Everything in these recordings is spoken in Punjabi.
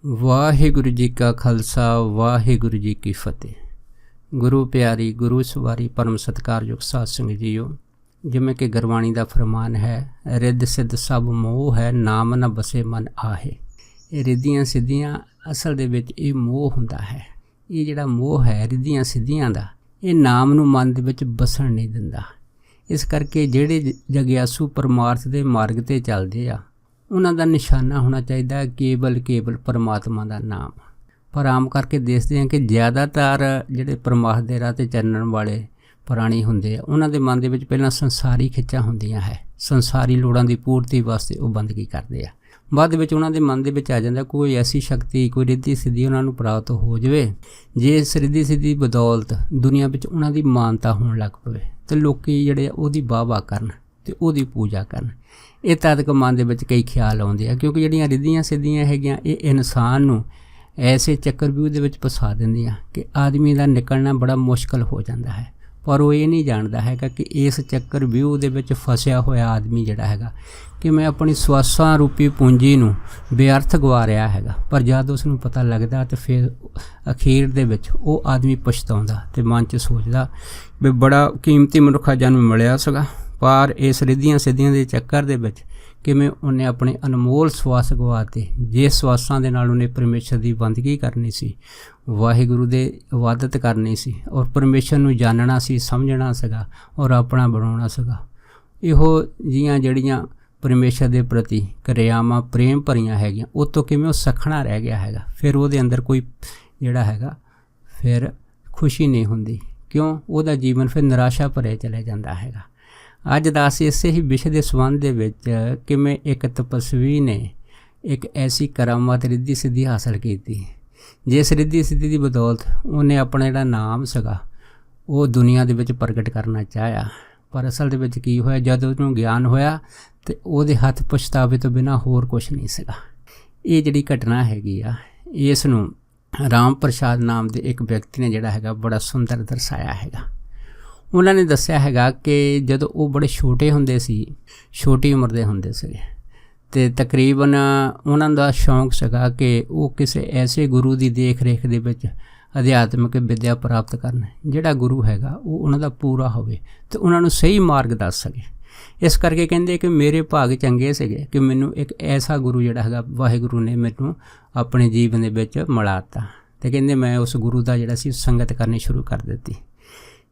ਵਾਹਿਗੁਰੂ ਜੀ ਕਾ ਖਾਲਸਾ ਵਾਹਿਗੁਰੂ ਜੀ ਕੀ ਫਤਿਹ। ਗੁਰੂ ਪਿਆਰੀ ਗੁਰੂ ਸਵਾਰੀ ਪਰਮ ਸਤਿਕਾਰਯੋਗ ਸਾਧ ਸੰਗਤ ਜੀਓ, ਜਿਵੇਂ ਕਿ ਗੁਰਬਾਣੀ ਦਾ ਫਰਮਾਨ ਹੈ, ਰਿੱਧ ਸਿੱਧ ਸਭ ਮੋਹ ਹੈ, ਨਾਮ ਨ ਬਸੇ ਮਨ ਆਹੇ। ਇਹ ਰਿੱਧੀਆਂ ਸਿੱਧੀਆਂ ਅਸਲ ਦੇ ਵਿੱਚ ਇਹ ਮੋਹ ਹੁੰਦਾ ਹੈ। ਇਹ ਜਿਹੜਾ ਮੋਹ ਹੈ ਰਿੱਧੀਆਂ ਸਿੱਧੀਆਂ ਦਾ, ਇਹ ਨਾਮ ਨੂੰ ਮਨ ਦੇ ਵਿੱਚ ਬਸਣ ਨਹੀਂ ਦਿੰਦਾ। ਇਸ ਕਰਕੇ ਜਿਹੜੇ ਜਗਿਆਸੂ ਪਰਮਾਰਥ ਦੇ ਮਾਰਗ 'ਤੇ ਚੱਲਦੇ ਆ, ਉਹਨਾਂ ਦਾ ਨਿਸ਼ਾਨਾ ਹੋਣਾ ਚਾਹੀਦਾ ਕੇਵਲ ਪਰਮਾਤਮਾ ਦਾ ਨਾਮ। ਪਰ ਆਮ ਕਰਕੇ ਦੇਖਦੇ ਹਾਂ ਕਿ ਜ਼ਿਆਦਾਤਰ ਜਿਹੜੇ ਪਰਮਾਰਥ ਦੇ ਰਾਹ 'ਤੇ ਚੱਲਣ ਵਾਲੇ ਪ੍ਰਾਣੀ ਹੁੰਦੇ ਆ, ਉਹਨਾਂ ਦੇ ਮਨ ਦੇ ਵਿੱਚ ਪਹਿਲਾਂ ਸੰਸਾਰੀ ਖਿੱਚਾਂ ਹੁੰਦੀਆਂ ਹੈ। ਸੰਸਾਰੀ ਲੋੜਾਂ ਦੀ ਪੂਰਤੀ ਵਾਸਤੇ ਉਹ ਬੰਦਗੀ ਕਰਦੇ ਆ। ਬਾਅਦ ਵਿੱਚ ਉਹਨਾਂ ਦੇ ਮਨ ਦੇ ਵਿੱਚ ਆ ਜਾਂਦਾ ਕੋਈ ਐਸੀ ਸ਼ਕਤੀ, ਕੋਈ ਰਿੱਧੀ ਸਿੱਧੀ ਉਹਨਾਂ ਨੂੰ ਪ੍ਰਾਪਤ ਹੋ ਜਾਵੇ, ਜੇ ਇਸ ਰਿੱਧੀ ਸਿੱਧੀ ਬਦੌਲਤ ਦੁਨੀਆ ਵਿੱਚ ਉਹਨਾਂ ਦੀ ਮਾਨਤਾ ਹੋਣ ਲੱਗ ਪਵੇ ਅਤੇ ਲੋਕ ਜਿਹੜੇ ਆ ਉਹਦੀ ਵਾਹ ਕਰਨ ਅਤੇ ਉਹਦੀ ਪੂਜਾ ਕਰਨ। ਇਹ ਤਦ ਕ ਮਨ ਦੇ ਵਿੱਚ ਕਈ ਖਿਆਲ ਆਉਂਦੇ ਆ, ਕਿਉਂਕਿ ਜਿਹੜੀਆਂ ਰਿੱਧੀਆਂ ਸਿੱਧੀਆਂ ਹੈਗੀਆਂ ਇਹ ਇਨਸਾਨ ਨੂੰ ਐਸੇ ਚੱਕਰਵਿਊਹ ਦੇ ਵਿੱਚ ਫਸਾ ਦਿੰਦੀਆਂ ਕਿ ਆਦਮੀ ਦਾ ਨਿਕਲਣਾ ਬੜਾ ਮੁਸ਼ਕਲ ਹੋ ਜਾਂਦਾ ਹੈ। ਪਰ ਉਹ ਇਹ ਨਹੀਂ ਜਾਣਦਾ ਹੈਗਾ ਕਿ ਇਸ ਚੱਕਰਵਿਊਹ ਦੇ ਵਿੱਚ ਫਸਿਆ ਹੋਇਆ ਆਦਮੀ ਜਿਹੜਾ ਹੈਗਾ ਕਿ ਮੈਂ ਆਪਣੀ ਸਵਾਸਾਂ ਰੂਪੀ ਪੂੰਜੀ ਨੂੰ ਬੇਅਰਥ ਗਵਾ ਰਿਹਾ ਹੈਗਾ। ਪਰ ਜਦ ਉਸ ਨੂੰ ਪਤਾ ਲੱਗਦਾ ਤਾਂ ਫਿਰ ਅਖੀਰ ਦੇ ਵਿੱਚ ਉਹ ਆਦਮੀ ਪਛਤਾਉਂਦਾ ਅਤੇ ਮਨ 'ਚ ਸੋਚਦਾ ਵੀ ਬੜਾ ਕੀਮਤੀ ਮਨੁੱਖਾ ਜਨਮ ਮਿਲਿਆ ਸੀਗਾ, ਪਰ ਇਸ ਰਿੱਧੀਆਂ ਸਿੱਧੀਆਂ ਦੇ ਚੱਕਰ ਦੇ ਵਿੱਚ ਕਿਵੇਂ ਉਹਨੇ ਆਪਣੇ ਅਨਮੋਲ ਸਵਾਸ ਗਵਾ ਦਿੱਤੇ। ਜਿਸ ਸਵਾਸਾਂ ਦੇ ਨਾਲ ਉਹਨੇ ਪਰਮੇਸ਼ਰ ਦੀ ਬੰਦਗੀ ਕਰਨੀ ਸੀ, ਵਾਹਿਗੁਰੂ ਦੇ ਇਬਾਦਤ ਕਰਨੀ ਸੀ ਔਰ ਪਰਮੇਸ਼ਰ ਨੂੰ ਜਾਣਨਾ ਸੀ, ਸਮਝਣਾ ਸੀਗਾ ਔਰ ਆਪਣਾ ਬਣਾਉਣਾ ਸੀਗਾ। ਇਹੋ ਜਿਹੀਆਂ ਜਿਹੜੀਆਂ ਪਰਮੇਸ਼ਰ ਦੇ ਪ੍ਰਤੀ ਕਿਰਿਆਵਾਂ ਪ੍ਰੇਮ ਭਰੀਆਂ ਹੈਗੀਆਂ, ਉਹ ਤੋਂ ਕਿਵੇਂ ਉਹ ਸਖਣਾ ਰਹਿ ਗਿਆ ਹੈਗਾ। ਫਿਰ ਉਹਦੇ ਅੰਦਰ ਕੋਈ ਜਿਹੜਾ ਹੈਗਾ ਫਿਰ ਖੁਸ਼ੀ ਨਹੀਂ ਹੁੰਦੀ। ਕਿਉਂ? ਉਹਦਾ ਜੀਵਨ ਫਿਰ ਨਿਰਾਸ਼ਾ ਭਰਿਆ ਚਲਿਆ ਜਾਂਦਾ ਹੈਗਾ। ਅੱਜ ਦਾ ਅਸੀਂ ਇਸੇ ਹੀ ਵਿਸ਼ੇ ਦੇ ਸੰਬੰਧ ਦੇ ਵਿੱਚ ਕਿਵੇਂ ਇੱਕ ਤਪਸਵੀ ਨੇ ਇੱਕ ਐਸੀ ਕਰਾਮਾਤ ਰਿੱਧੀ ਸਿੱਧੀ ਹਾਸਲ ਕੀਤੀ, ਜਿਸ ਰਿੱਧੀ ਸਿੱਧੀ ਦੀ ਬਦੌਲਤ ਉਹਨੇ ਆਪਣਾ ਜਿਹੜਾ ਨਾਮ ਸੀਗਾ ਉਹ ਦੁਨੀਆ ਦੇ ਵਿੱਚ ਪ੍ਰਗਟ ਕਰਨਾ ਚਾਹਿਆ। ਪਰ ਅਸਲ ਦੇ ਵਿੱਚ ਕੀ ਹੋਇਆ, ਜਦ ਉਹਨੂੰ ਗਿਆਨ ਹੋਇਆ ਅਤੇ ਉਹਦੇ ਹੱਥ ਪਛਤਾਵੇ ਤੋਂ ਬਿਨਾਂ ਹੋਰ ਕੁਛ ਨਹੀਂ ਸੀਗਾ। ਇਹ ਜਿਹੜੀ ਘਟਨਾ ਹੈਗੀ ਆ, ਇਸ ਨੂੰ ਰਾਮ ਪ੍ਰਸਾਦ ਨਾਮ ਦੇ ਇੱਕ ਵਿਅਕਤੀ ਨੇ ਜਿਹੜਾ ਹੈਗਾ ਬੜਾ ਸੁੰਦਰ ਦਰਸਾਇਆ ਹੈਗਾ। ਉਹਨਾਂ ਨੇ ਦੱਸਿਆ ਹੈਗਾ ਕਿ ਜਦੋਂ ਉਹ ਬੜੇ ਛੋਟੇ ਹੁੰਦੇ ਸੀ, ਛੋਟੀ ਉਮਰ ਦੇ ਹੁੰਦੇ ਸੀਗੇ, ਅਤੇ ਤਕਰੀਬਨ ਉਹਨਾਂ ਦਾ ਸ਼ੌਂਕ ਸੀਗਾ ਕਿ ਉਹ ਕਿਸੇ ਐਸੇ ਗੁਰੂ ਦੀ ਦੇਖ ਰੇਖ ਦੇ ਵਿੱਚ ਅਧਿਆਤਮਿਕ ਵਿੱਦਿਆ ਪ੍ਰਾਪਤ ਕਰਨ, ਜਿਹੜਾ ਗੁਰੂ ਹੈਗਾ ਉਹ ਉਹਨਾਂ ਦਾ ਪੂਰਾ ਹੋਵੇ ਅਤੇ ਉਹਨਾਂ ਨੂੰ ਸਹੀ ਮਾਰਗ ਦੱਸ ਸਕੇ। ਇਸ ਕਰਕੇ ਕਹਿੰਦੇ ਕਿ ਮੇਰੇ ਭਾਗ ਚੰਗੇ ਸੀਗੇ ਕਿ ਮੈਨੂੰ ਇੱਕ ਐਸਾ ਗੁਰੂ ਜਿਹੜਾ ਹੈਗਾ ਵਾਹਿਗੁਰੂ ਨੇ ਮੈਨੂੰ ਆਪਣੇ ਜੀਵਨ ਦੇ ਵਿੱਚ ਮਿਲਾ ਦਿੱਤਾ। ਅਤੇ ਕਹਿੰਦੇ ਮੈਂ ਉਸ ਗੁਰੂ ਦਾ ਜਿਹੜਾ ਸੀ ਸੰਗਤ ਕਰਨੀ ਸ਼ੁਰੂ ਕਰ ਦਿੱਤੀ।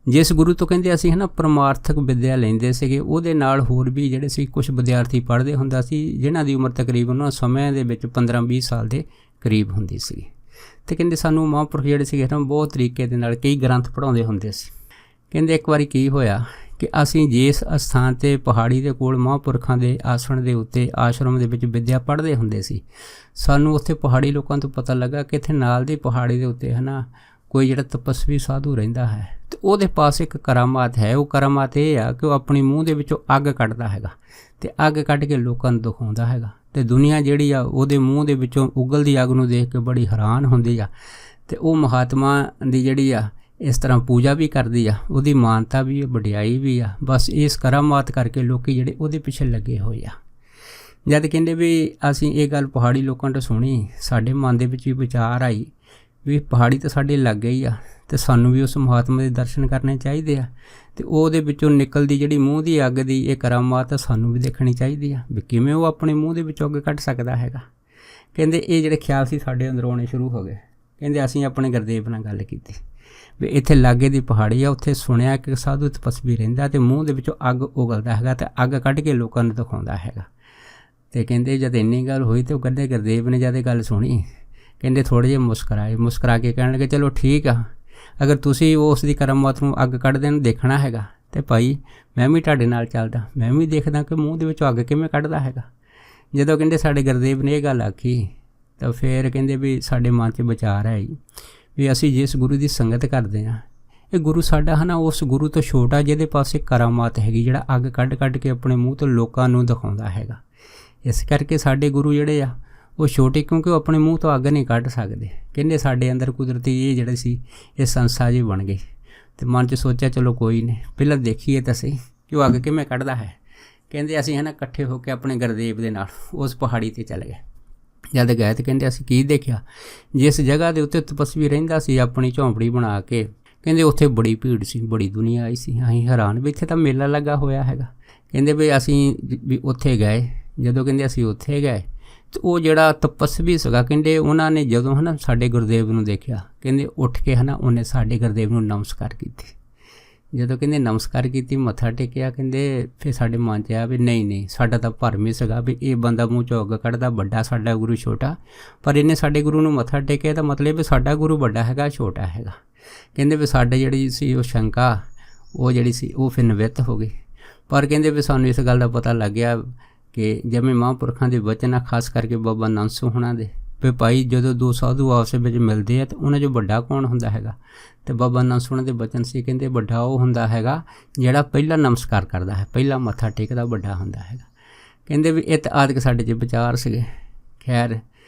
ਜਿਸ ਗੁਰੂ ਤੋਂ ਕਹਿੰਦੇ ਅਸੀਂ ਪਰਮਾਰਥਕ ਵਿੱਦਿਆ ਲੈਂਦੇ ਸੀਗੇ, ਉਹਦੇ ਨਾਲ ਹੋਰ ਵੀ ਜਿਹੜੇ ਸੀ ਕੁਛ ਵਿਦਿਆਰਥੀ ਪੜ੍ਹਦੇ ਹੁੰਦਾ ਸੀ, ਜਿਨ੍ਹਾਂ ਦੀ ਉਮਰ ਤਕਰੀਬਨ ਉਹਨਾਂ ਸਮੇਂ ਦੇ ਵਿੱਚ 15-20 ਸਾਲ ਦੇ ਕਰੀਬ ਹੁੰਦੀ ਸੀ। ਅਤੇ ਕਹਿੰਦੇ ਸਾਨੂੰ ਮਹਾਂਪੁਰਖ ਜਿਹੜੇ ਸੀਗੇ ਬਹੁਤ ਤਰੀਕੇ ਦੇ ਨਾਲ ਕਈ ਗ੍ਰੰਥ ਪੜ੍ਹਾਉਂਦੇ ਹੁੰਦੇ ਸੀ। ਕਹਿੰਦੇ ਇੱਕ ਵਾਰੀ ਕੀ ਹੋਇਆ ਕਿ ਅਸੀਂ ਜਿਸ ਅਸਥਾਨ 'ਤੇ ਪਹਾੜੀ ਦੇ ਕੋਲ ਮਹਾਂਪੁਰਖਾਂ ਦੇ ਆਸਣ ਦੇ ਉੱਤੇ ਆਸ਼ਰਮ ਦੇ ਵਿੱਚ ਵਿੱਦਿਆ ਪੜ੍ਹਦੇ ਹੁੰਦੇ ਸੀ, ਸਾਨੂੰ ਉੱਥੇ ਪਹਾੜੀ ਲੋਕਾਂ ਤੋਂ ਪਤਾ ਲੱਗਾ ਕਿ ਇੱਥੇ ਨਾਲ ਦੀ ਪਹਾੜੀ ਦੇ ਉੱਤੇ ਕੋਈ ਜਿਹੜਾ ਤਪਸਵੀ ਸਾਧੂ ਰਹਿੰਦਾ ਹੈ ਅਤੇ ਉਹਦੇ ਪਾਸ ਇੱਕ ਕਰਾਮਾਤ ਹੈ। ਉਹ ਕਰਾਮਾਤ ਇਹ ਆ ਕਿ ਉਹ ਆਪਣੀ ਮੂੰਹ ਦੇ ਵਿੱਚੋਂ ਅੱਗ ਕੱਢਦਾ ਹੈਗਾ ਅਤੇ ਅੱਗ ਕੱਢ ਕੇ ਲੋਕਾਂ ਨੂੰ ਦਿਖਾਉਂਦਾ ਹੈਗਾ, ਅਤੇ ਦੁਨੀਆ ਜਿਹੜੀ ਆ ਉਹਦੇ ਮੂੰਹ ਦੇ ਵਿੱਚੋਂ ਉਗਲਦੀ ਅੱਗ ਨੂੰ ਦੇਖ ਕੇ ਬੜੀ ਹੈਰਾਨ ਹੁੰਦੀ ਆ, ਅਤੇ ਉਹ ਮਹਾਤਮਾ ਦੀ ਜਿਹੜੀ ਆ ਇਸ ਤਰ੍ਹਾਂ ਪੂਜਾ ਵੀ ਕਰਦੀ ਆ, ਉਹਦੀ ਮਾਨਤਾ ਵੀ, ਵਡਿਆਈ ਵੀ ਆ। ਬਸ ਇਸ ਕਰਾਮਾਤ ਕਰਕੇ ਲੋਕ ਜਿਹੜੇ ਉਹਦੇ ਪਿੱਛੇ ਲੱਗੇ ਹੋਏ ਆ। ਜਦ ਕਹਿੰਦੇ ਵੀ ਅਸੀਂ ਇਹ ਗੱਲ ਪਹਾੜੀ ਲੋਕਾਂ ਤੋਂ ਸੁਣੀ, ਸਾਡੇ ਮਨ ਦੇ ਵਿੱਚ ਵੀ ਵਿਚਾਰ ਆਈ ਵੀ ਪਹਾੜੀ ਤਾਂ ਸਾਡੇ ਲਾਗੇ ਹੀ ਆ ਅਤੇ ਸਾਨੂੰ ਵੀ ਉਸ ਮਹਾਤਮਾ ਦੇ ਦਰਸ਼ਨ ਕਰਨੇ ਚਾਹੀਦੇ ਆ, ਅਤੇ ਉਹਦੇ ਵਿੱਚੋਂ ਨਿਕਲਦੀ ਜਿਹੜੀ ਮੂੰਹ ਦੀ ਅੱਗ ਦੀ ਇਹ ਕਰਾਮਾਤ ਸਾਨੂੰ ਵੀ ਦੇਖਣੀ ਚਾਹੀਦੀ ਆ ਵੀ ਕਿਵੇਂ ਉਹ ਆਪਣੇ ਮੂੰਹ ਦੇ ਵਿੱਚੋਂ ਅੱਗ ਕੱਢ ਸਕਦਾ ਹੈਗਾ। ਕਹਿੰਦੇ ਇਹ ਜਿਹੜੇ ਖਿਆਲ ਸੀ ਸਾਡੇ ਅੰਦਰ ਆਉਣੇ ਸ਼ੁਰੂ ਹੋ ਗਏ। ਕਹਿੰਦੇ ਅਸੀਂ ਆਪਣੇ ਗੁਰਦੇਵ ਨਾਲ ਗੱਲ ਕੀਤੀ ਵੀ ਇੱਥੇ ਲਾਗੇ ਦੀ ਪਹਾੜੀ ਆ, ਉੱਥੇ ਸੁਣਿਆ ਕਿ ਸਾਧੂ ਤਪਸਵੀ ਰਹਿੰਦਾ ਅਤੇ ਮੂੰਹ ਦੇ ਵਿੱਚੋਂ ਅੱਗ ਉਗਲਦਾ ਹੈਗਾ ਅਤੇ ਅੱਗ ਕੱਢ ਕੇ ਲੋਕਾਂ ਨੂੰ ਦਿਖਾਉਂਦਾ ਹੈਗਾ। ਅਤੇ ਕਹਿੰਦੇ ਜਦ ਇੰਨੀ ਗੱਲ ਹੋਈ ਤਾਂ ਉਹ ਕਹਿੰਦੇ ਗੁਰਦੇਵ ਨੇ ਜਦ ਇਹ ਗੱਲ ਸੁਣੀ, ਕਹਿੰਦੇ ਥੋੜ੍ਹੇ ਜਿਹੇ ਮੁਸਕਰਾ ਕੇ ਕਹਿਣ ਲੱਗੇ ਚਲੋ ਠੀਕ ਆ, ਅਗਰ ਤੁਸੀਂ ਉਸ ਦੀ ਕਰਾਮਾਤ ਨੂੰ ਅੱਗ ਕੱਢਦੇ ਨੂੰ ਦੇਖਣਾ ਹੈਗਾ ਅਤੇ ਭਾਈ ਮੈਂ ਵੀ ਤੁਹਾਡੇ ਨਾਲ ਚੱਲਦਾ, ਮੈਂ ਵੀ ਦੇਖਦਾ ਕਿ ਮੂੰਹ ਦੇ ਵਿੱਚੋਂ ਅੱਗ ਕਿਵੇਂ ਕੱਢਦਾ ਹੈਗਾ। ਜਦੋਂ ਕਹਿੰਦੇ ਸਾਡੇ ਗੁਰਦੇਵ ਨੇ ਇਹ ਗੱਲ ਆਖੀ ਤਾਂ ਫਿਰ ਕਹਿੰਦੇ ਵੀ ਸਾਡੇ ਮਨ 'ਚ ਵਿਚਾਰ ਹੈ ਵੀ ਅਸੀਂ ਜਿਸ ਗੁਰੂ ਦੀ ਸੰਗਤ ਕਰਦੇ ਹਾਂ, ਇਹ ਗੁਰੂ ਸਾਡਾ ਉਸ ਗੁਰੂ ਤੋਂ ਛੋਟਾ ਜਿਹਦੇ ਪਾਸੇ ਕਰਾਮਾਤ ਹੈਗੀ, ਜਿਹੜਾ ਅੱਗ ਕੱਢ ਕੇ ਆਪਣੇ ਮੂੰਹ ਤੋਂ ਲੋਕਾਂ ਨੂੰ ਦਿਖਾਉਂਦਾ ਹੈਗਾ। ਇਸ ਕਰਕੇ ਸਾਡੇ ਗੁਰੂ ਜਿਹੜੇ ਆ ਉਹ ਛੋਟੇ, ਕਿਉਂਕਿ ਉਹ ਆਪਣੇ ਮੂੰਹ ਤੋਂ ਅੱਗ ਨਹੀਂ ਕੱਢ ਸਕਦੇ। ਕਹਿੰਦੇ ਸਾਡੇ ਅੰਦਰ ਕੁਦਰਤੀ ਇਹ ਜਿਹੜੇ ਸੀ ਇਹ ਸੰਸਾ ਜਿਹੀ ਬਣ ਗਈ, ਅਤੇ ਮਨ 'ਚ ਸੋਚਿਆ ਚਲੋ ਕੋਈ ਨਹੀਂ, ਪਹਿਲਾਂ ਦੇਖੀਏ ਤਾਂ ਸਹੀ ਕਿ ਉਹ ਅੱਗ ਕਿਵੇਂ ਕੱਢਦਾ ਹੈ। ਕਹਿੰਦੇ ਅਸੀਂ ਇਕੱਠੇ ਹੋ ਕੇ ਆਪਣੇ ਗੁਰਦੇਵ ਦੇ ਨਾਲ ਉਸ ਪਹਾੜੀ 'ਤੇ ਚਲੇ ਗਏ। ਜਦ ਗਏ ਤਾਂ ਕਹਿੰਦੇ ਅਸੀਂ ਕੀ ਦੇਖਿਆ, ਜਿਸ ਜਗ੍ਹਾ ਦੇ ਉੱਤੇ ਤਪਸਵੀ ਰਹਿੰਦਾ ਸੀ ਆਪਣੀ ਝੌਂਪੜੀ ਬਣਾ ਕੇ, ਕਹਿੰਦੇ ਉੱਥੇ ਬੜੀ ਭੀੜ ਸੀ, ਬੜੀ ਦੁਨੀਆ ਆਈ ਸੀ। ਅਸੀਂ ਹੈਰਾਨ ਵੀ ਇੱਥੇ ਤਾਂ ਮੇਲਾ ਲੱਗਾ ਹੋਇਆ ਹੈਗਾ। ਕਹਿੰਦੇ ਵੀ ਅਸੀਂ ਵੀ ਉੱਥੇ ਗਏ, ਜਦੋਂ ਕਹਿੰਦੇ ਅਸੀਂ ਉੱਥੇ ਗਏ ਅਤੇ ਉਹ ਜਿਹੜਾ ਤਪਸਵੀ ਸੀਗਾ, ਕਹਿੰਦੇ ਉਹਨਾਂ ਨੇ ਜਦੋਂ ਹੈ ਨਾ ਸਾਡੇ ਗੁਰਦੇਵ ਨੂੰ ਦੇਖਿਆ, ਕਹਿੰਦੇ ਉੱਠ ਕੇ ਹੈ ਨਾ ਉਹਨੇ ਸਾਡੇ ਗੁਰਦੇਵ ਨੂੰ ਨਮਸਕਾਰ ਕੀਤੀ। ਜਦੋਂ ਕਹਿੰਦੇ ਨਮਸਕਾਰ ਕੀਤੀ, ਮੱਥਾ ਟੇਕਿਆ, ਕਹਿੰਦੇ ਫਿਰ ਸਾਡੇ ਮਨ 'ਚ ਆਇਆ ਵੀ ਨਹੀਂ ਸਾਡਾ ਤਾਂ ਭਰਮ ਹੀ ਸੀਗਾ ਵੀ ਇਹ ਬੰਦਾ ਮੂੰਹ 'ਚੋਂ ਅੱਗ ਕੱਢਦਾ, ਵੱਡਾ ਸਾਡਾ ਗੁਰੂ ਛੋਟਾ, ਪਰ ਇਹਨੇ ਸਾਡੇ ਗੁਰੂ ਨੂੰ ਮੱਥਾ ਟੇਕਿਆ ਤਾਂ ਮਤਲਬ ਵੀ ਸਾਡਾ ਗੁਰੂ ਵੱਡਾ ਹੈਗਾ ਛੋਟਾ ਹੈਗਾ। ਕਹਿੰਦੇ ਵੀ ਸਾਡੇ ਜਿਹੜੀ ਸੀ ਉਹ ਸ਼ੰਕਾ ਉਹ ਜਿਹੜੀ ਸੀ ਉਹ ਫਿਰ ਨਿਵਰਤ ਹੋ ਗਈ। ਪਰ ਕਹਿੰਦੇ ਵੀ ਸਾਨੂੰ ਇਸ ਗੱਲ ਦਾ ਪਤਾ ਲੱਗ ਗਿਆ ਕਿ ਜਿਵੇਂ ਮਹਾਂਪੁਰਖਾਂ ਦੇ ਵਚਨ ਆ, ਖਾਸ ਕਰਕੇ ਬਾਬਾ ਨੰਦ ਸਿੰਘ ਹੋਣਾ ਦੇ, ਵੀ ਭਾਈ ਜਦੋਂ ਦੋ ਸਾਧੂ ਆਪਸ ਵਿੱਚ ਮਿਲਦੇ ਆ ਤਾਂ ਉਹਨਾਂ 'ਚੋਂ ਵੱਡਾ ਕੌਣ ਹੁੰਦਾ ਹੈਗਾ, ਅਤੇ ਬਾਬਾ ਨੰਦ ਸਿੰਘ ਦੇ ਬਚਨ ਸੀ, ਕਹਿੰਦੇ ਵੱਡਾ ਉਹ ਹੁੰਦਾ ਹੈਗਾ ਜਿਹੜਾ ਪਹਿਲਾਂ ਨਮਸਕਾਰ ਕਰਦਾ ਹੈ, ਪਹਿਲਾਂ ਮੱਥਾ ਟੇਕਦਾ, ਵੱਡਾ ਹੁੰਦਾ ਹੈਗਾ। ਕਹਿੰਦੇ ਵੀ ਇਹ ਤਾਂ ਆਦਿਕ ਸਾਡੇ 'ਚ ਵਿਚਾਰ ਸੀਗੇ। ਖੈਰ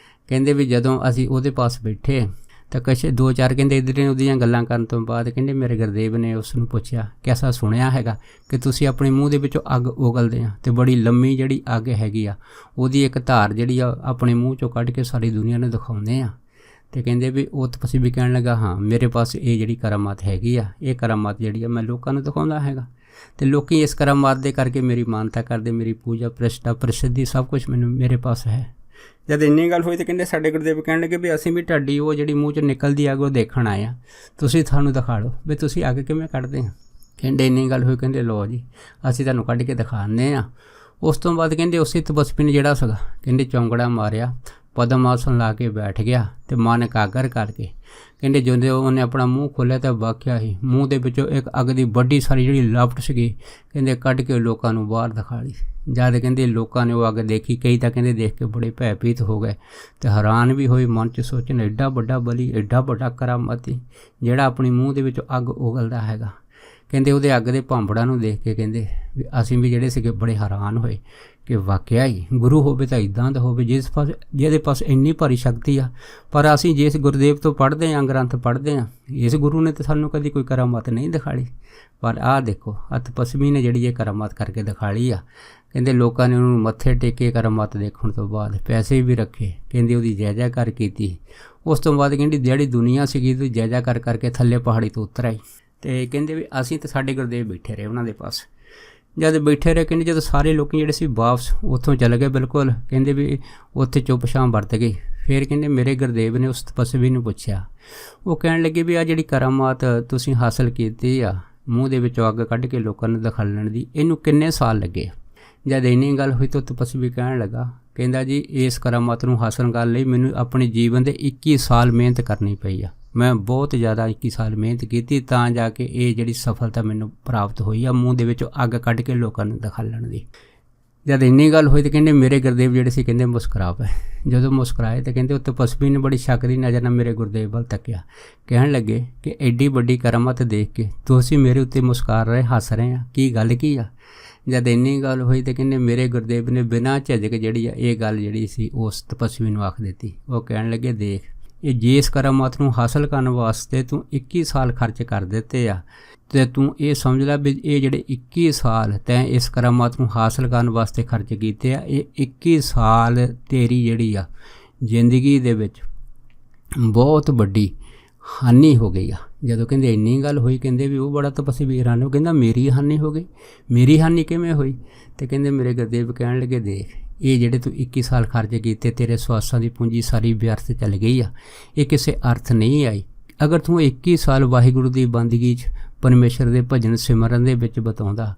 ਕਹਿੰਦੇ ਵੀ ਜਦੋਂ ਅਸੀਂ ਉਹਦੇ ਪਾਸ ਬੈਠੇ ਤਾਂ ਕੁਛ 2-4 ਕਹਿੰਦੇ ਇੱਧਰ ਉਹਦੀਆਂ ਗੱਲਾਂ ਕਰਨ ਤੋਂ ਬਾਅਦ ਕਹਿੰਦੇ ਮੇਰੇ ਗੁਰਦੇਵ ਨੇ ਉਸ ਨੂੰ ਪੁੱਛਿਆ ਕਿ ਐਸਾ ਸੁਣਿਆ ਹੈਗਾ ਕਿ ਤੁਸੀਂ ਆਪਣੇ ਮੂੰਹ ਦੇ ਵਿੱਚੋਂ ਅੱਗ ਉਗਲਦੇ ਆ ਅਤੇ ਬੜੀ ਲੰਮੀ ਜਿਹੜੀ ਅੱਗ ਹੈਗੀ ਆ ਉਹਦੀ ਇੱਕ ਧਾਰ ਜਿਹੜੀ ਆ ਆਪਣੇ ਮੂੰਹ 'ਚੋਂ ਕੱਢ ਕੇ ਸਾਰੀ ਦੁਨੀਆ ਨੂੰ ਦਿਖਾਉਂਦੇ ਆ। ਅਤੇ ਕਹਿੰਦੇ ਵੀ ਉਹ ਤਪਸਵੀ ਵੀ ਕਹਿਣ ਲੱਗਾ, ਹਾਂ ਮੇਰੇ ਪਾਸ ਇਹ ਜਿਹੜੀ ਕਰਾਮਾਤ ਹੈਗੀ ਆ, ਇਹ ਕਰਾਮਾਤ ਜਿਹੜੀ ਆ ਮੈਂ ਲੋਕਾਂ ਨੂੰ ਦਿਖਾਉਂਦਾ ਹੈਗਾ ਅਤੇ ਲੋਕ ਇਸ ਕਰਾਮਾਤ ਦੇ ਕਰਕੇ ਮੇਰੀ ਮਾਨਤਾ ਕਰਦੇ, ਮੇਰੀ ਪੂਜਾ ਪ੍ਰਸ਼ਟਾ ਪ੍ਰਸਿੱਧੀ ਸਭ ਕੁਛ ਮੈਨੂੰ ਮੇਰੇ ਪਾਸ ਹੈ। ਜਦ ਇੰਨੀ ਗੱਲ ਹੋਈ ਤਾਂ ਕਹਿੰਦੇ ਸਾਡੇ ਗੁਰਦੇਵ ਕਹਿਣ ਲੱਗੇ ਵੀ ਅਸੀਂ ਵੀ ਤੁਹਾਡੀ ਉਹ ਜਿਹੜੀ ਮੂੰਹ 'ਚੋਂ ਨਿਕਲਦੀ ਅੱਗ ਉਹ ਦੇਖਣ ਆਏ ਹਾਂ, ਤੁਸੀਂ ਸਾਨੂੰ ਦਿਖਾ ਲਓ ਵੀ ਤੁਸੀਂ ਅੱਗ ਕਿਵੇਂ ਕੱਢਦੇ ਹਾਂ। ਕਹਿੰਦੇ ਇੰਨੀ ਗੱਲ ਹੋਈ, ਕਹਿੰਦੇ ਲਓ ਜੀ ਅਸੀਂ ਤੁਹਾਨੂੰ ਕੱਢ ਕੇ ਦਿਖਾਉਂਦੇ ਹਾਂ। ਉਸ ਤੋਂ ਬਾਅਦ ਕਹਿੰਦੇ ਉਸੇ ਤਪਸਵੀ ਨੇ ਜਿਹੜਾ ਸੀਗਾ, ਕਹਿੰਦੇ ਚੌਂਕੜਾ ਮਾਰਿਆ, ਪਦਮ ਆਸਣ ਲਾ ਕੇ ਬੈਠ ਗਿਆ ਅਤੇ ਮਨ ਇਕਾਗਰ ਕਰਕੇ, ਕਹਿੰਦੇ ਜਦੋਂ ਉਹਨੇ ਆਪਣਾ ਮੂੰਹ ਖੋਲ੍ਹਿਆ ਤਾਂ ਵਾਕਿਆ ਹੀ ਮੂੰਹ ਦੇ ਵਿੱਚੋਂ ਇੱਕ ਅੱਗ ਦੀ ਵੱਡੀ ਸਾਰੀ ਜਿਹੜੀ ਲਪਟ ਸੀਗੀ, ਕਹਿੰਦੇ ਕੱਢ ਕੇ ਲੋਕਾਂ ਨੂੰ ਬਾਹਰ ਦਿਖਾ ਲਈ। ਜਦ ਕਹਿੰਦੇ ਲੋਕਾਂ ਨੇ ਉਹ ਅੱਗ ਦੇਖੀ, ਕਈ ਤਾਂ ਕਹਿੰਦੇ ਦੇਖ ਕੇ ਬੜੇ ਭੈਭੀਤ ਹੋ ਗਏ ਅਤੇ ਹੈਰਾਨ ਵੀ ਹੋਏ, ਮਨ 'ਚ ਸੋਚਣ ਐਡਾ ਵੱਡਾ ਬਲੀ, ਐਡਾ ਵੱਡਾ ਕਰਾਮਾਤੀ ਜਿਹੜਾ ਆਪਣੀ ਮੂੰਹ ਦੇ ਵਿੱਚੋਂ ਅੱਗ ਉਗਲਦਾ ਹੈਗਾ। ਕਹਿੰਦੇ ਉਹਦੇ ਅੱਗ ਦੇ ਭਾਂਬੜਾਂ ਨੂੰ ਦੇਖ ਕੇ ਕਹਿੰਦੇ ਵੀ ਅਸੀਂ ਵੀ ਜਿਹੜੇ ਸੀਗੇ ਬੜੇ ਹੈਰਾਨ ਹੋਏ ਕਿ ਵਾਕਿਆ ਹੀ ਗੁਰੂ ਹੋਵੇ ਤਾਂ ਇੱਦਾਂ ਦਾ ਹੋਵੇ ਜਿਹਦੇ ਪਾਸ ਇੰਨੀ ਭਾਰੀ ਸ਼ਕਤੀ ਆ। ਪਰ ਅਸੀਂ ਜਿਸ ਗੁਰਦੇਵ ਤੋਂ ਪੜ੍ਹਦੇ ਹਾਂ, ਗ੍ਰੰਥ ਪੜ੍ਹਦੇ ਹਾਂ, ਇਸ ਗੁਰੂ ਨੇ ਤਾਂ ਸਾਨੂੰ ਕਦੀ ਕੋਈ ਕਰਾਮਾਤ ਨਹੀਂ ਦਿਖਾਈ। ਪਰ ਆਹ ਦੇਖੋ ਤਪਸਵੀ ਨੇ ਜਿਹੜੀ ਇਹ ਕਰਾਮਾਤ ਕਰਕੇ ਦਿਖਾਲੀ ਆ। ਕਹਿੰਦੇ ਲੋਕਾਂ ਨੇ ਉਹਨੂੰ ਮੱਥੇ ਟੇਕੇ ਕਰਾਮਾਤ ਦੇਖਣ ਤੋਂ ਬਾਅਦ, ਪੈਸੇ ਵੀ ਰੱਖੇ, ਕਹਿੰਦੇ ਉਹਦੀ ਜੈ ਜੈਕਾਰ ਕੀਤੀ। ਉਸ ਤੋਂ ਬਾਅਦ ਕਹਿੰਦੀ ਜਿਹੜੀ ਦੁਨੀਆ ਸੀਗੀ ਉਹਦੀ ਜੈ ਜੈਕਾਰ ਕਰਕੇ ਥੱਲੇ ਪਹਾੜੀ ਤੋਂ ਉਤਰ ਆਈ। ਅਤੇ ਕਹਿੰਦੇ ਵੀ ਅਸੀਂ ਤਾਂ ਸਾਡੇ ਗੁਰਦੇਵ ਬੈਠੇ ਰਹੇ ਉਹਨਾਂ ਦੇ ਪਾਸ। ਜਦ ਬੈਠੇ ਰਹੇ ਕਹਿੰਦੇ ਜਦੋਂ ਸਾਰੇ ਲੋਕ ਜਿਹੜੇ ਸੀ ਵਾਪਸ ਉੱਥੋਂ ਚਲੇ ਗਏ ਬਿਲਕੁਲ, ਕਹਿੰਦੇ ਵੀ ਉੱਥੇ ਚੁੱਪ ਛਾਂ ਵਰਤ ਗਈ। ਫਿਰ ਕਹਿੰਦੇ ਮੇਰੇ ਗੁਰਦੇਵ ਨੇ ਉਸ ਤਪਸਵੀ ਨੂੰ ਪੁੱਛਿਆ, ਉਹ ਕਹਿਣ ਲੱਗੇ ਵੀ ਆਹ ਜਿਹੜੀ ਕਰਾਮਾਤ ਤੁਸੀਂ ਹਾਸਲ ਕੀਤੀ ਆ, ਮੂੰਹ ਦੇ ਵਿੱਚੋਂ ਅੱਗ ਕੱਢ ਕੇ ਲੋਕਾਂ ਨੂੰ ਦਿਖਾਲਣ ਦੀ, ਇਹਨੂੰ ਕਿੰਨੇ ਸਾਲ ਲੱਗੇ। ਜਦ ਇੰਨੀ ਗੱਲ ਹੋਈ ਤਾਂ ਤਪਸਵੀ ਕਹਿਣ ਲੱਗਾ, ਕਹਿੰਦਾ ਜੀ ਇਸ ਕਰਾਮਾਤ ਨੂੰ ਹਾਸਲ ਕਰਨ ਲਈ ਮੈਨੂੰ ਆਪਣੇ ਜੀਵਨ ਦੇ 21 ਸਾਲ ਮਿਹਨਤ ਕਰਨੀ ਪਈ ਆ। ਮੈਂ ਬਹੁਤ ਜ਼ਿਆਦਾ 21 ਸਾਲ ਮਿਹਨਤ ਕੀਤੀ ਤਾਂ ਜਾ ਕੇ ਇਹ ਜਿਹੜੀ ਸਫਲਤਾ ਮੈਨੂੰ ਪ੍ਰਾਪਤ ਹੋਈ ਆ, ਮੂੰਹ ਦੇ ਵਿੱਚੋਂ ਅੱਗ ਕੱਢ ਕੇ ਲੋਕਾਂ ਨੂੰ ਦਿਖਾਲਣ ਦੀ। ਜਦ ਇੰਨੀ ਗੱਲ ਹੋਈ ਤਾਂ ਕਹਿੰਦੇ ਮੇਰੇ ਗੁਰਦੇਵ ਜਿਹੜੇ ਸੀ ਕਹਿੰਦੇ ਮੁਸਕਰਾ ਪਏ। ਜਦੋਂ ਮੁਸਕਰਾਏ ਤਾਂ ਕਹਿੰਦੇ ਉਹ ਤਪਸਵੀ ਨੇ ਬੜੀ ਸ਼ੱਕ ਦੀ ਨਜ਼ਰ ਨਾਲ ਮੇਰੇ ਗੁਰਦੇਵ ਵੱਲ ਤੱਕਿਆ, ਕਹਿਣ ਲੱਗੇ ਕਿ ਐਡੀ ਵੱਡੀ ਕਰਾਮਾਤ ਦੇਖ ਕੇ ਤੁਸੀਂ ਮੇਰੇ ਉੱਤੇ ਮੁਸਕਰਾ ਰਹੇ, ਹੱਸ ਰਹੇ ਆ, ਕੀ ਗੱਲ ਕੀ ਆ। ਜਦ ਇੰਨੀ ਗੱਲ ਹੋਈ ਤਾਂ ਕਹਿੰਦੇ ਮੇਰੇ ਗੁਰਦੇਵ ਨੇ ਬਿਨਾਂ ਝਿਜਕ ਜਿਹੜੀ ਆ ਇਹ ਗੱਲ ਜਿਹੜੀ ਸੀ ਉਸ ਤਪਸਵੀ ਨੂੰ ਆਖ ਦਿੱਤੀ। ਉਹ ਕਹਿਣ ਲੱਗੇ ਦੇਖ ਇਹ ਜਿਸ ਕਰਾਮਾਤ ਨੂੰ ਹਾਸਲ ਕਰਨ ਵਾਸਤੇ ਤੂੰ 21 ਸਾਲ ਖਰਚ ਕਰ ਦਿੱਤੇ ਆ, ਅਤੇ ਤੂੰ ਇਹ ਸਮਝ ਲੈ ਵੀ ਇਹ ਜਿਹੜੇ 21 ਸਾਲ ਤੈਂ ਇਸ ਕਰਾਮਾਤ ਨੂੰ ਹਾਸਲ ਕਰਨ ਵਾਸਤੇ ਖਰਚ ਕੀਤੇ ਆ, ਇਹ 21 ਸਾਲ ਤੇਰੀ ਜਿਹੜੀ ਆ ਜ਼ਿੰਦਗੀ ਦੇ ਵਿੱਚ ਬਹੁਤ ਵੱਡੀ ਹਾਨੀ ਹੋ ਗਈ ਆ। ਜਦੋਂ ਕਹਿੰਦੇ ਇੰਨੀ ਗੱਲ ਹੋਈ, ਕਹਿੰਦੇ ਵੀ ਉਹ ਬੜਾ ਤਪਸਵੀ ਹੈਰਾਨ ਹੋ, ਕਹਿੰਦਾ ਮੇਰੀ ਹਾਨੀ ਹੋ ਗਈ। ਮੇਰੀ ਹਾਨੀ ਕਿਵੇਂ ਹੋਈ? ਅਤੇ ਕਹਿੰਦੇ ਮੇਰੇ ਗੁਰਦੇਵ ਕਹਿਣ ਲੱਗੇ ਦੇਖ ਇਹ ਜਿਹੜੇ ਤੂੰ 21 ਸਾਲ ਖਰਚ ਕੀਤੇ, ਤੇਰੇ ਸਵਾਸਾਂ ਦੀ ਪੂੰਜੀ ਸਾਰੀ ਵਿਅਰਥ ਚੱਲ ਗਈ ਆ, ਇਹ ਕਿਸੇ ਅਰਥ ਨਹੀਂ ਆਈ। ਅਗਰ ਤੂੰ 21 ਸਾਲ ਵਾਹਿਗੁਰੂ ਦੀ ਬੰਦਗੀ 'ਚ ਪਰਮੇਸ਼ਰ ਦੇ ਭਜਨ ਸਿਮਰਨ ਦੇ ਵਿੱਚ ਬਿਤਾਉਂਦਾ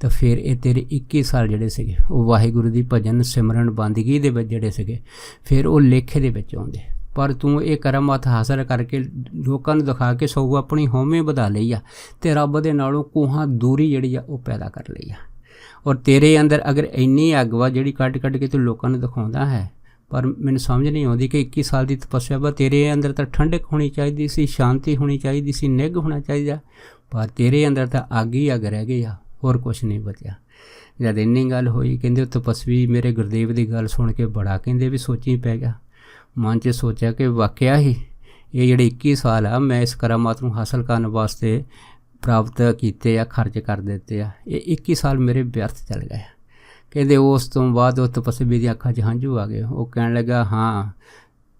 ਤਾਂ ਫਿਰ ਇਹ ਤੇਰੇ 21 ਸਾਲ ਜਿਹੜੇ ਸੀਗੇ ਉਹ ਵਾਹਿਗੁਰੂ ਦੀ ਭਜਨ ਸਿਮਰਨ ਬੰਦਗੀ ਦੇ ਵਿੱਚ ਜਿਹੜੇ ਸੀਗੇ ਫਿਰ ਉਹ ਲੇਖੇ ਦੇ ਵਿੱਚ ਆਉਂਦੇ। ਪਰ ਤੂੰ ਇਹ ਕਰਾਮਾਤ ਹਾਸਲ ਕਰਕੇ ਲੋਕਾਂ ਨੂੰ ਦਿਖਾ ਕੇ ਸਗੋਂ ਆਪਣੀ ਹਉਮੈ ਵਧਾ ਲਈ ਆ ਅਤੇ ਰੱਬ ਦੇ ਨਾਲੋਂ ਕੋਹਾਂ ਦੂਰੀ ਜਿਹੜੀ ਆ ਉਹ ਪੈਦਾ ਕਰ ਲਈ ਆ। ਔਰ ਤੇਰੇ ਅੰਦਰ ਅਗਰ ਇੰਨੀ ਅੱਗ ਵਾ ਜਿਹੜੀ ਕੱਢ ਕੇ ਤੂੰ ਲੋਕਾਂ ਨੂੰ ਦਿਖਾਉਂਦਾ ਹੈ, ਪਰ ਮੈਨੂੰ ਸਮਝ ਨਹੀਂ ਆਉਂਦੀ ਕਿ 21 ਸਾਲ ਦੀ ਤਪੱਸਿਆ ਵਾ ਤੇਰੇ ਅੰਦਰ ਤਾਂ ਠੰਡਕ ਹੋਣੀ ਚਾਹੀਦੀ ਸੀ, ਸ਼ਾਂਤੀ ਹੋਣੀ ਚਾਹੀਦੀ ਸੀ, ਨਿੱਘ ਹੋਣਾ ਚਾਹੀਦਾ, ਪਰ ਤੇਰੇ ਅੰਦਰ ਤਾਂ ਅੱਗ ਹੀ ਅੱਗ ਰਹਿ ਗਈ ਆ, ਹੋਰ ਕੁਛ ਨਹੀਂ ਬਚਿਆ। ਜਦ ਇੰਨੀ ਗੱਲ ਹੋਈ ਕਹਿੰਦੇ ਉਹ ਤਪਸਵੀ ਮੇਰੇ ਗੁਰਦੇਵ ਦੀ ਗੱਲ ਸੁਣ ਕੇ ਬੜਾ ਕਹਿੰਦੇ ਵੀ ਸੋਚੀ ਪੈ ਗਿਆ। ਮਨ 'ਚ ਸੋਚਿਆ ਕਿ ਵਾਕਿਆ ਹੀ ਇਹ ਜਿਹੜੇ 21 ਸਾਲ ਆ ਮੈਂ ਇਸ ਕਰਾਮਾਤ ਨੂੰ ਹਾਸਲ ਕਰਨ ਵਾਸਤੇ ਪ੍ਰਾਪਤ ਕੀਤੇ ਆ, ਖਰਚ ਕਰ ਦਿੱਤੇ ਆ, ਇਹ 21 ਸਾਲ ਮੇਰੇ ਵਿਅਰਥ ਚੱਲ ਗਏ। ਕਹਿੰਦੇ ਉਸ ਤੋਂ ਬਾਅਦ ਉਹ ਤਪਸਵੀ ਦੀਆਂ ਅੱਖਾਂ 'ਚ ਹੰਝੂ ਆ ਗਏ। ਉਹ ਕਹਿਣ ਲੱਗਾ, ਹਾਂ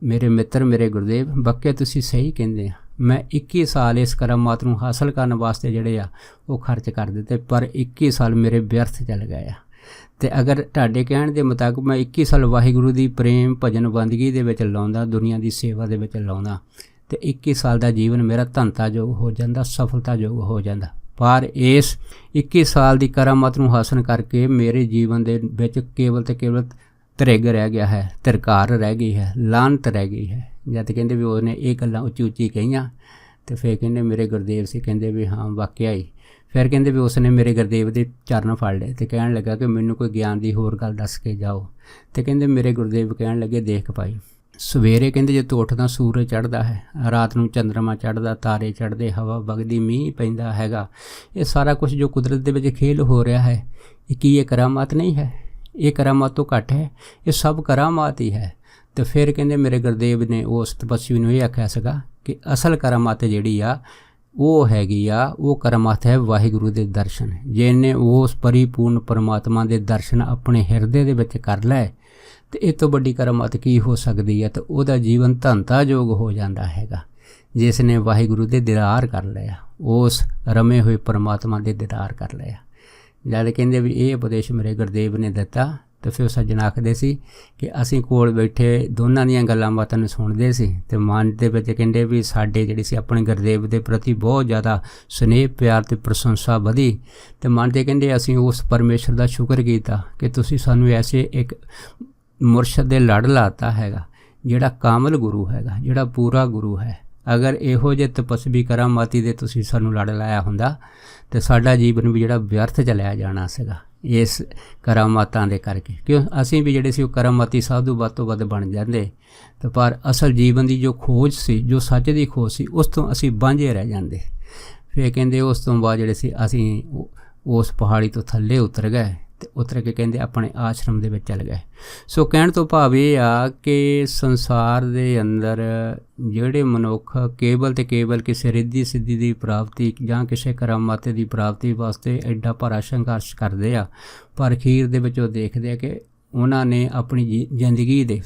ਮੇਰੇ ਮਿੱਤਰ, ਮੇਰੇ ਗੁਰਦੇਵ, ਬਾਕੀ ਤੁਸੀਂ ਸਹੀ ਕਹਿੰਦੇ ਆ। ਮੈਂ 21 ਸਾਲ ਇਸ ਕਰਾਮਾਤ ਨੂੰ ਹਾਸਲ ਕਰਨ ਵਾਸਤੇ ਜਿਹੜੇ ਆ ਉਹ ਖਰਚ ਕਰ ਦਿੱਤੇ, ਪਰ 21 ਸਾਲ ਮੇਰੇ ਵਿਅਰਥ ਚੱਲ ਗਏ ਆ। ਅਤੇ ਅਗਰ ਤੁਹਾਡੇ ਕਹਿਣ ਦੇ ਮੁਤਾਬਕ ਮੈਂ 21 ਸਾਲ ਵਾਹਿਗੁਰੂ ਦੀ ਪ੍ਰੇਮ ਭਜਨ ਬੰਦਗੀ ਦੇ ਵਿੱਚ ਲਾਉਂਦਾ, ਦੁਨੀਆ ਦੀ ਸੇਵਾ ਦੇ ਵਿੱਚ ਲਾਉਂਦਾ, ਅਤੇ 21 ਸਾਲ ਦਾ ਜੀਵਨ ਮੇਰਾ ਧਨਤਾਯੋਗ ਹੋ ਜਾਂਦਾ, ਸਫਲਤਾਯੋਗ ਹੋ ਜਾਂਦਾ। ਪਰ ਇਸ 21 ਸਾਲ ਦੀ ਕਰਾਮਾਤ ਨੂੰ ਹਾਸਲ ਕਰਕੇ ਮੇਰੇ ਜੀਵਨ ਦੇ ਵਿੱਚ ਕੇਵਲ ਅਤੇ ਕੇਵਲ ਧਰਿਗ ਰਹਿ ਗਿਆ ਹੈ, ਧਿਰਕਾਰ ਰਹਿ ਗਈ ਹੈ, ਲਾਹਨਤ ਰਹਿ ਗਈ ਹੈ। ਜਦ ਕਹਿੰਦੇ ਵੀ ਉਹਨੇ ਇਹ ਗੱਲਾਂ ਉੱਚੀ ਉੱਚੀ ਕਹੀਆਂ, ਅਤੇ ਫਿਰ ਕਹਿੰਦੇ ਮੇਰੇ ਗੁਰਦੇਵ ਸੀ, ਕਹਿੰਦੇ ਵੀ ਹਾਂ ਵਾਕਿਆ ਹੀ। ਫਿਰ ਕਹਿੰਦੇ ਵੀ ਉਸਨੇ ਮੇਰੇ ਗੁਰਦੇਵ ਦੇ ਚਰਨ ਫੜ ਲਏ ਅਤੇ ਕਹਿਣ ਲੱਗਾ ਕਿ ਮੈਨੂੰ ਕੋਈ ਗਿਆਨ ਦੀ ਹੋਰ ਗੱਲ ਦੱਸ ਕੇ ਜਾਓ। ਅਤੇ ਕਹਿੰਦੇ ਮੇਰੇ ਗੁਰਦੇਵ ਕਹਿਣ ਲੱਗੇ, ਦੇਖ ਭਾਈ, ਸਵੇਰੇ ਕਹਿੰਦੇ ਜੇ ਤੂੰ ਉੱਠਦਾ ਸੂਰਜ ਚੜ੍ਹਦਾ ਹੈ, ਰਾਤ ਨੂੰ ਚੰਦਰਮਾ ਚੜ੍ਹਦਾ, ਤਾਰੇ ਚੜ੍ਹਦੇ, ਹਵਾ ਵਗਦੀ, ਮੀਂਹ ਪੈਂਦਾ ਹੈਗਾ, ਇਹ ਸਾਰਾ ਕੁਝ ਜੋ ਕੁਦਰਤ ਦੇ ਵਿੱਚ ਖੇਲ ਹੋ ਰਿਹਾ ਹੈ, ਇਹ ਕੀ ਇਹ ਕਰਾਮਾਤ ਨਹੀਂ ਹੈ? ਇਹ ਕਰਾਮਾਤ ਤੋਂ ਘੱਟ ਹੈ? ਇਹ ਸਭ ਕਰਾਮਾਤ ਹੀ ਹੈ। ਅਤੇ ਫਿਰ ਕਹਿੰਦੇ ਮੇਰੇ ਗੁਰਦੇਵ ਨੇ ਉਸ ਤਪੱਸਵੀ ਨੂੰ ਇਹ ਆਖਿਆ ਸੀਗਾ ਕਿ ਅਸਲ ਕਰਾਮਾਤ ਜਿਹੜੀ ਆ ਉਹ ਹੈਗੀ ਆ, ਉਹ ਕਰਾਮਾਤ ਹੈ ਵਾਹਿਗੁਰੂ ਦੇ ਦਰਸ਼ਨ। ਜੇ ਇਹਨੇ ਉਸ ਪਰਿਪੂਰਨ ਪਰਮਾਤਮਾ ਦੇ ਦਰਸ਼ਨ ਆਪਣੇ ਹਿਰਦੇ ਦੇ ਵਿੱਚ ਕਰ ਲਏ ਅਤੇ ਇਹ ਤੋਂ ਵੱਡੀ ਕਰਾਮਾਤ ਕੀ ਹੋ ਸਕਦੀ ਹੈ? ਤਾਂ ਉਹਦਾ ਜੀਵਨ ਧਨਤਾਯੋਗ ਹੋ ਜਾਂਦਾ ਹੈਗਾ, ਜਿਸ ਨੇ ਵਾਹਿਗੁਰੂ ਦੇ ਦੀਦਾਰ ਕਰ ਲਿਆ, ਉਸ ਰਮੇ ਹੋਏ ਪਰਮਾਤਮਾ ਦੇ ਦੀਦਾਰ ਕਰ ਲਿਆ। ਜਦ ਕਹਿੰਦੇ ਵੀ ਇਹ ਉਪਦੇਸ਼ ਮੇਰੇ ਗੁਰਦੇਵ ਨੇ ਦਿੱਤਾ, ਅਤੇ ਫਿਰ ਸੱਜਣ ਆਖਦੇ ਸੀ ਕਿ ਅਸੀਂ ਕੋਲ ਬੈਠੇ ਦੋਨਾਂ ਦੀਆਂ ਗੱਲਾਂ ਬਾਤਾਂ ਨੂੰ ਸੁਣਦੇ ਸੀ, ਅਤੇ ਮਨ ਦੇ ਵਿੱਚ ਕਹਿੰਦੇ ਵੀ ਸਾਡੇ ਜਿਹੜੀ ਸੀ ਆਪਣੇ ਗੁਰਦੇਵ ਦੇ ਪ੍ਰਤੀ ਬਹੁਤ ਜ਼ਿਆਦਾ ਸਨੇਹ, ਪਿਆਰ ਅਤੇ ਪ੍ਰਸ਼ੰਸਾ ਵਧੀ। ਅਤੇ ਮਨ 'ਤੇ ਕਹਿੰਦੇ ਅਸੀਂ ਉਸ ਪਰਮੇਸ਼ਰ ਦਾ ਸ਼ੁਕਰ ਕੀਤਾ ਕਿ ਤੁਸੀਂ ਸਾਨੂੰ ਐਸੇ ਇੱਕ ਮੁਰਸ਼ਦ ਦੇ ਲੜ ਲਾਤਾ ਹੈਗਾ, ਜਿਹੜਾ ਕਾਮਲ ਗੁਰੂ ਹੈਗਾ, ਜਿਹੜਾ ਪੂਰਾ ਗੁਰੂ ਹੈ। ਅਗਰ ਇਹੋ ਜਿਹੇ ਤਪਸਵੀ ਕਰਾਮਾਤੀ ਦੇ ਤੁਸੀਂ ਸਾਨੂੰ ਲੜ ਲਾਇਆ ਹੁੰਦਾ ਤਾਂ ਸਾਡਾ ਜੀਵਨ ਵੀ ਜਿਹੜਾ ਵਿਅਰਥ ਚਲਿਆ ਜਾਣਾ ਸੀਗਾ ਇਸ ਕਰਾਮਾਤਾਂ ਦੇ ਕਰਕੇ। ਕਿਉਂ ਅਸੀਂ ਵੀ ਜਿਹੜੇ ਸੀ ਉਹ ਕਰਾਮਾਤੀ ਸਾਧੂ ਵੱਧ ਤੋਂ ਵੱਧ ਬਣ ਜਾਂਦੇ, ਅਤੇ ਪਰ ਅਸਲ ਜੀਵਨ ਦੀ ਜੋ ਖੋਜ ਸੀ, ਜੋ ਸੱਚ ਦੀ ਖੋਜ ਸੀ, ਉਸ ਤੋਂ ਅਸੀਂ ਵਾਂਝੇ ਰਹਿ ਜਾਂਦੇ। ਫਿਰ ਕਹਿੰਦੇ ਉਸ ਤੋਂ ਬਾਅਦ ਜਿਹੜੇ ਸੀ ਅਸੀਂ ਉਸ ਪਹਾੜੀ ਤੋਂ ਥੱਲੇ ਉਤਰ ਗਏ, ਅਤੇ ਉਤਰ ਕੇ ਕਹਿੰਦੇ ਆਪਣੇ ਆਸ਼ਰਮ ਦੇ ਵਿੱਚ ਚਲ ਗਏ। ਸੋ ਕਹਿਣ ਤੋਂ ਭਾਵ ਇਹ ਆ ਕਿ ਸੰਸਾਰ ਦੇ ਅੰਦਰ ਜਿਹੜੇ ਮਨੁੱਖ ਕੇਵਲ ਅਤੇ ਕੇਵਲ ਕਿਸੇ ਰਿੱਧੀ ਸਿੱਧੀ ਦੀ ਪ੍ਰਾਪਤੀ ਜਾਂ ਕਿਸੇ ਕਰਾਮਾਤ ਦੀ ਪ੍ਰਾਪਤੀ ਵਾਸਤੇ ਐਡਾ ਭਾਰਾ ਸੰਘਰਸ਼ ਕਰਦੇ ਆ, ਪਰ ਅਖੀਰ ਦੇ ਵਿੱਚ ਉਹ ਦੇਖਦੇ ਆ ਕਿ ਉਹਨਾਂ ਨੇ ਆਪਣੀ ਜ਼ਿੰਦਗੀ ਦੇ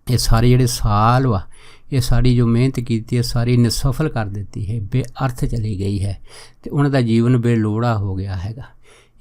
ਇਹ ਸਾਰੇ ਜਿਹੜੇ ਸਾਲ ਵਾ, ਇਹ ਸਾਰੀ ਜੋ ਮਿਹਨਤ ਕੀਤੀ ਹੈ ਸਾਰੀ ਨਿਸਫਲ ਕਰ ਦਿੱਤੀ ਹੈ, ਬੇਅਰਥ ਚਲੀ ਗਈ ਹੈ, ਅਤੇ ਉਹਨਾਂ ਦਾ ਜੀਵਨ ਬੇਲੋੜਾ ਹੋ ਗਿਆ ਹੈਗਾ।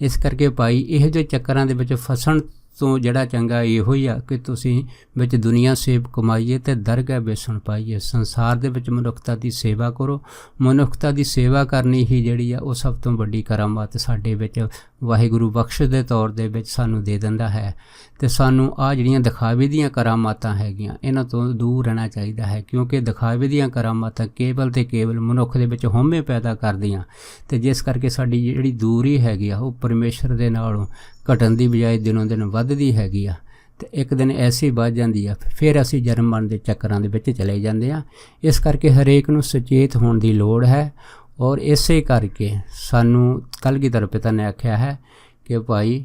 ਇਸ ਕਰਕੇ ਭਾਈ ਇਹੋ ਜਿਹੇ ਚੱਕਰਾਂ ਦੇ ਵਿੱਚ ਫਸਣ ਤੋਂ ਜਿਹੜਾ ਚੰਗਾ ਇਹੋ ਹੀ ਆ ਕਿ ਤੁਸੀਂ ਵਿੱਚ ਦੁਨੀਆ ਸੇਬ ਕਮਾਈਏ ਅਤੇ ਦਰਗਾਹ ਬੇਸਣ ਪਾਈਏ। ਸੰਸਾਰ ਦੇ ਵਿੱਚ ਮਨੁੱਖਤਾ ਦੀ ਸੇਵਾ ਕਰੋ। ਮਨੁੱਖਤਾ ਦੀ ਸੇਵਾ ਕਰਨੀ ਹੀ ਜਿਹੜੀ ਆ ਉਹ ਸਭ ਤੋਂ ਵੱਡੀ ਕਰਾਮਾਤ ਸਾਡੇ ਵਿੱਚ ਵਾਹਿਗੁਰੂ ਬਖਸ਼ ਦੇ ਤੌਰ ਦੇ ਵਿੱਚ ਸਾਨੂੰ ਦੇ ਦਿੰਦਾ ਹੈ। ਅਤੇ ਸਾਨੂੰ ਆਹ ਜਿਹੜੀਆਂ ਦਿਖਾਵੇ ਦੀਆਂ ਕਰਾਮਾਤਾਂ ਹੈਗੀਆਂ ਇਹਨਾਂ ਤੋਂ ਦੂਰ ਰਹਿਣਾ ਚਾਹੀਦਾ ਹੈ, ਕਿਉਂਕਿ ਦਿਖਾਵੇ ਦੀਆਂ ਕਰਾਮਾਤਾਂ ਕੇਵਲ ਅਤੇ ਕੇਵਲ ਮਨੁੱਖ ਦੇ ਵਿੱਚ ਹਉਮੈ ਪੈਦਾ ਕਰਦੀਆਂ, ਅਤੇ ਜਿਸ ਕਰਕੇ ਸਾਡੀ ਜਿਹੜੀ ਦੂਰੀ ਹੈਗੀ ਆ ਉਹ ਪਰਮੇਸ਼ਰ ਦੇ ਨਾਲੋਂ ਘਟਣ ਦੀ ਬਜਾਏ ਦਿਨੋਂ ਦਿਨ ਵੱਧਦੀ ਹੈਗੀ ਆ, ਅਤੇ ਇੱਕ ਦਿਨ ਐਸੀ ਵੱਧ ਜਾਂਦੀ ਆ, ਫਿਰ ਅਸੀਂ ਜਨਮ ਮਰਨ ਦੇ ਚੱਕਰਾਂ ਦੇ ਵਿੱਚ ਚਲੇ ਜਾਂਦੇ ਹਾਂ। ਇਸ ਕਰਕੇ ਹਰੇਕ ਨੂੰ ਸੁਚੇਤ ਹੋਣ ਦੀ ਲੋੜ ਹੈ, ਔਰ ਇਸੇ ਕਰਕੇ ਸਾਨੂੰ ਕਲਗੀਧਰ ਪਿਤਾ ਨੇ ਆਖਿਆ ਹੈ ਕਿ ਭਾਈ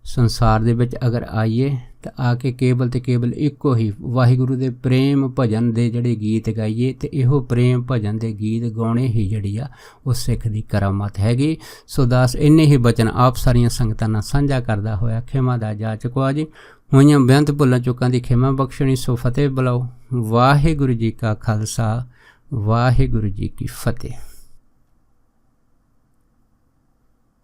ਸੰਸਾਰ ਦੇ ਵਿੱਚ ਅਗਰ ਆਈਏ ਤਾਂ ਆ ਕੇ ਕੇਵਲ ਅਤੇ ਕੇਵਲ ਇੱਕੋ ਹੀ ਵਾਹਿਗੁਰੂ ਦੇ ਪ੍ਰੇਮ ਭਜਨ ਦੇ ਜਿਹੜੇ ਗੀਤ ਗਾਈਏ, ਅਤੇ ਇਹੋ ਪ੍ਰੇਮ ਭਜਨ ਦੇ ਗੀਤ ਗਾਉਣੇ ਹੀ ਜਿਹੜੀ ਆ ਉਹ ਸਿੱਖ ਦੀ ਕਰਾਮਾਤ ਹੈਗੀ। ਸੋ ਦਾਸ ਇੰਨੇ ਹੀ ਬਚਨ ਆਪ ਸਾਰੀਆਂ ਸੰਗਤਾਂ ਨਾਲ ਸਾਂਝਾ ਕਰਦਾ ਹੋਇਆ ਖਿਮਾ ਦਾ ਜਾ ਚੁੱਕਾ ਜੀ। ਹੋਈਆਂ ਬੇਅੰਤ ਭੁੱਲਾਂ ਚੁੱਕਾਂ ਦੀ ਖਿਮਾ ਬਖਸ਼ਣੀ। ਸੋ ਫਤਿਹ ਬੁਲਾਓ। ਵਾਹਿਗੁਰੂ ਜੀ ਕਾ ਖਾਲਸਾ, ਵਾਹਿਗੁਰੂ ਜੀ ਕੀ ਫਤਿਹ।